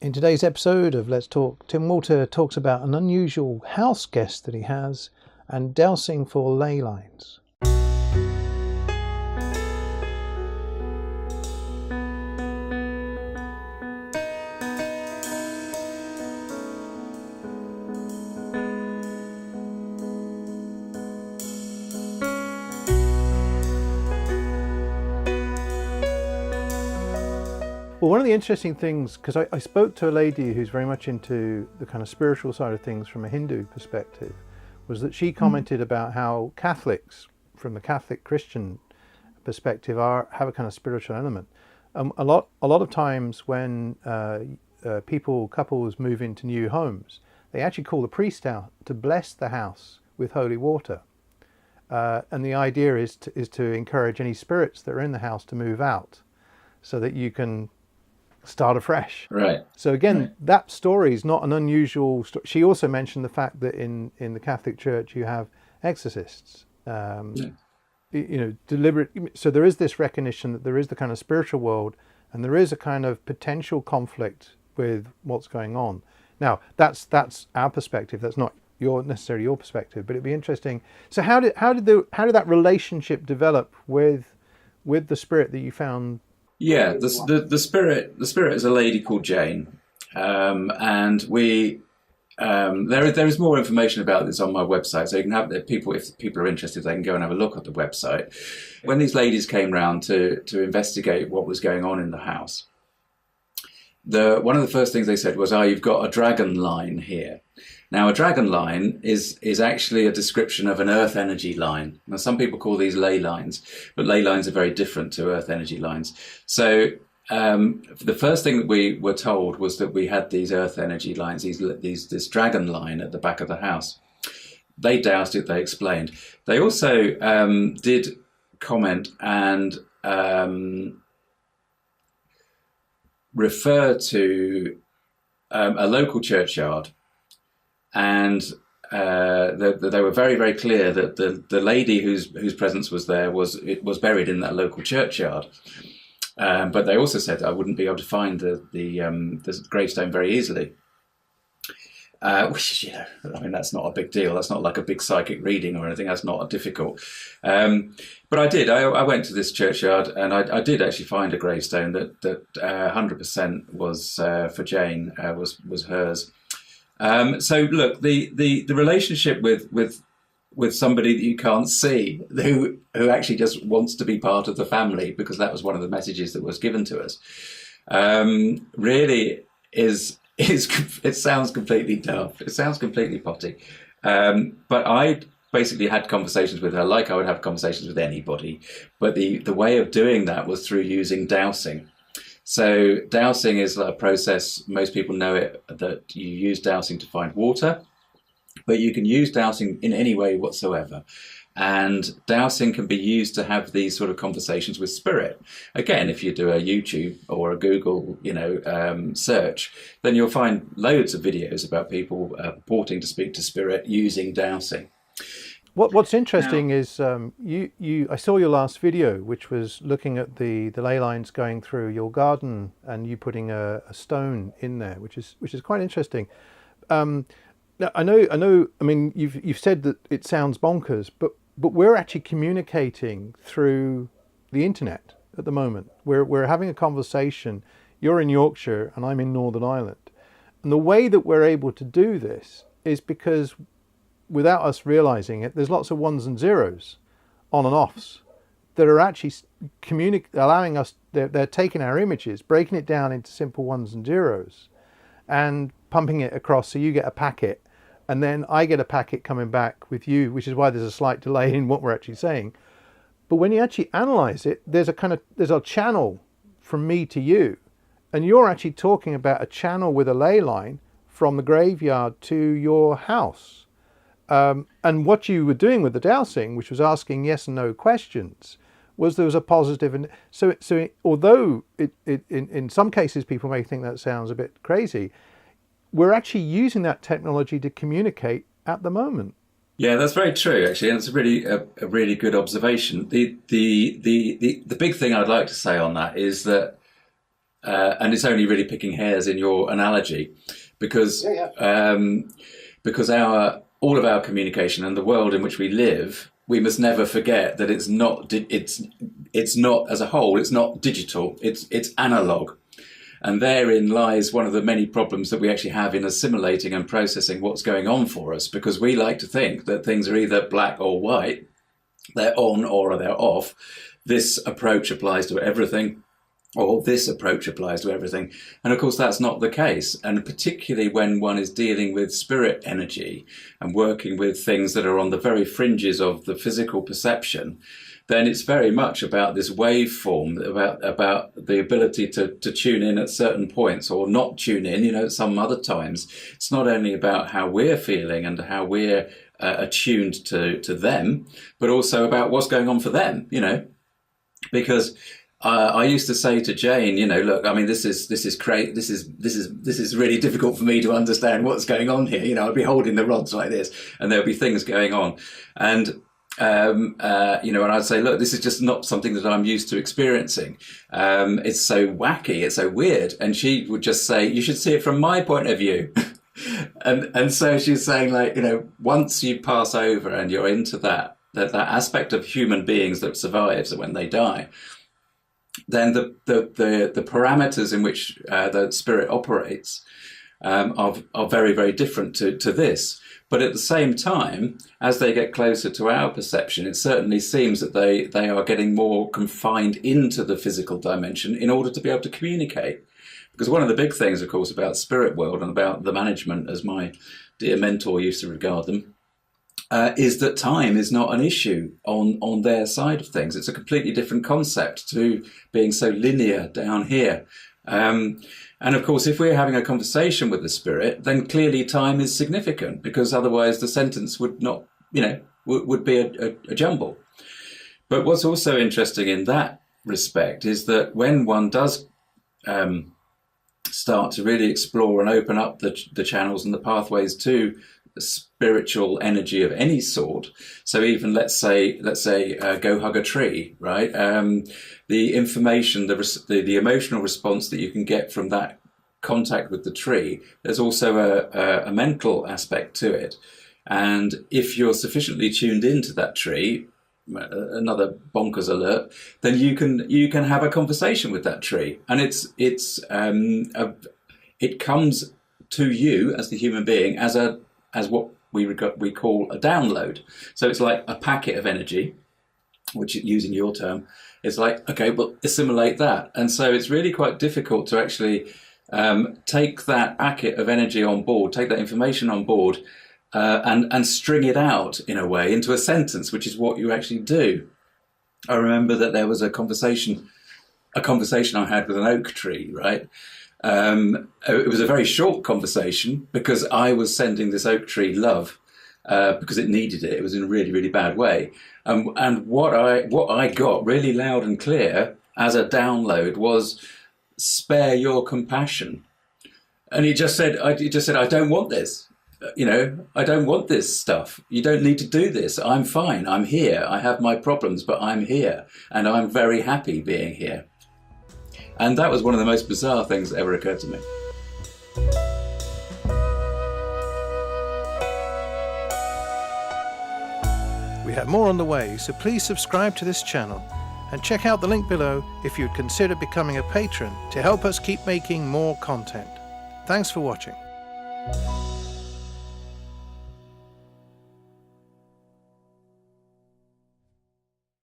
In today's episode of Let's Talk, Tim Walter talks about an unusual house guest that he has and dowsing for ley lines. Well, one of the interesting things, because I spoke to a lady who's very much into the kind of spiritual side of things from a Hindu perspective, was that she commented about how Catholics, from the Catholic Christian perspective, have a kind of spiritual element. A lot of times when couples move into new homes, they actually call the priest out to bless the house with holy water. And the idea is to encourage any spirits that are in the house to move out so that you can start afresh. Right. So again, that story is not an unusual story. She also mentioned the fact that in the Catholic Church you have exorcists. Deliberate. So there is this recognition that there is the kind of spiritual world, and there is a kind of potential conflict with what's going on. Now, that's our perspective. That's not necessarily your perspective, but it'd be interesting. So how did that relationship develop with the spirit that you found? Yeah, the spirit is a lady called Jane, and we there is more information about this on my website, so you can have if people are interested, they can go and have a look at the website. When these ladies came round to investigate what was going on in the house, one of the first things they said was, "Oh, you've got a dragon line here." Now, a dragon line is actually a description of an earth energy line. Now, some people call these ley lines, but ley lines are very different to earth energy lines. So the first thing that we were told was that we had these earth energy lines, this dragon line at the back of the house. They doused it, they explained. They also did comment and refer to a local churchyard. And they were very, very clear that the lady whose presence was there was buried in that local churchyard. But they also said I wouldn't be able to find the gravestone very easily. Which, that's not a big deal. That's not like a big psychic reading or anything. That's not difficult. But I did. I went to this churchyard and I did actually find a gravestone that 100% was for Jane, was hers. So look, the relationship with somebody that you can't see, who actually just wants to be part of the family, because that was one of the messages that was given to us, really is it sounds completely daft. It sounds completely potty. But I basically had conversations with her like I would have conversations with anybody. But the way of doing that was through using dowsing. So dowsing is a process, most people know it, that you use dowsing to find water, but you can use dowsing in any way whatsoever. And dowsing can be used to have these sort of conversations with spirit. Again, if you do a YouTube or a Google, search, then you'll find loads of videos about people purporting to speak to spirit using dowsing. What's interesting is I saw your last video, which was looking at the ley lines going through your garden and you putting a stone in there, which is quite interesting. Now, I know. I mean, you've said that it sounds bonkers, but we're actually communicating through the internet at the moment. We're having a conversation. You're in Yorkshire and I'm in Northern Ireland, and the way that we're able to do this is because, without us realizing it, there's lots of ones and zeros, on and offs, that are actually allowing us. They're taking our images, breaking it down into simple ones and zeros, and pumping it across. So you get a packet, and then I get a packet coming back with you, which is why there's a slight delay in what we're actually saying. But when you actually analyze it, there's a channel from me to you, and you're actually talking about a channel with a ley line from the graveyard to your house. And what you were doing with the dowsing, which was asking yes and no questions, was there was a positive. And so although it in some cases people may think that sounds a bit crazy, we're actually using that technology to communicate at the moment. Yeah, that's very true, actually, and it's a really good observation. The big thing I'd like to say on that is that and it's only really picking hairs in your analogy, because because all of our communication and the world in which we live, we must never forget that it's not as a whole, it's not digital, it's analog. And therein lies one of the many problems that we actually have in assimilating and processing what's going on for us, because we like to think that things are either black or white, they're on or they're off. This approach applies to everything, or this approach applies to everything. And of course, that's not the case. And particularly when one is dealing with spirit energy and working with things that are on the very fringes of the physical perception, then it's very much about this waveform, about the ability to tune in at certain points or not tune in, at some other times. It's not only about how we're feeling and how we're attuned to them, but also about what's going on for them, because I used to say to Jane, look, I mean, this is great. This is really difficult for me to understand what's going on here. I'd be holding the rods like this, and there'll be things going on, and and I'd say, look, this is just not something that I'm used to experiencing. It's so wacky, it's so weird, and she would just say, you should see it from my point of view. and so she's saying, like, once you pass over and you're into that aspect of human beings that survives when they die, then the parameters in which the spirit operates are very, very different to this. But at the same time, as they get closer to our perception, it certainly seems that they are getting more confined into the physical dimension in order to be able to communicate. Because one of the big things, of course, about spirit world and about the management, as my dear mentor used to regard them, is that time is not an issue on their side of things. It's a completely different concept to being so linear down here. And of course, if we're having a conversation with the spirit, then clearly time is significant, because otherwise the sentence would not, would be a jumble. But what's also interesting in that respect is that when one does start to really explore and open up the channels and the pathways to spiritual energy of any sort, so even let's say go hug a tree, right? The information, the emotional response that you can get from that contact with the tree, there's also a mental aspect to it. And if you're sufficiently tuned into that tree, another bonkers alert, then you can have a conversation with that tree, and it comes to you as the human being as what we call a download. So it's like a packet of energy, which, using your term, is like, okay, well, assimilate that. And so it's really quite difficult to actually take that packet of energy on board, take that information on board, and string it out in a way into a sentence, which is what you actually do. I remember that there was a conversation I had with an oak tree, right? It was a very short conversation because I was sending this oak tree love because it needed it. It was in a really, really bad way. And what I got really loud and clear as a download was, spare your compassion. And he just said, I don't want this. I don't want this stuff. You don't need to do this. I'm fine. I'm here. I have my problems, but I'm here. And I'm very happy being here. And that was one of the most bizarre things that ever occurred to me. We have more on the way, so please subscribe to this channel and check out the link below if you'd consider becoming a patron to help us keep making more content. Thanks for watching.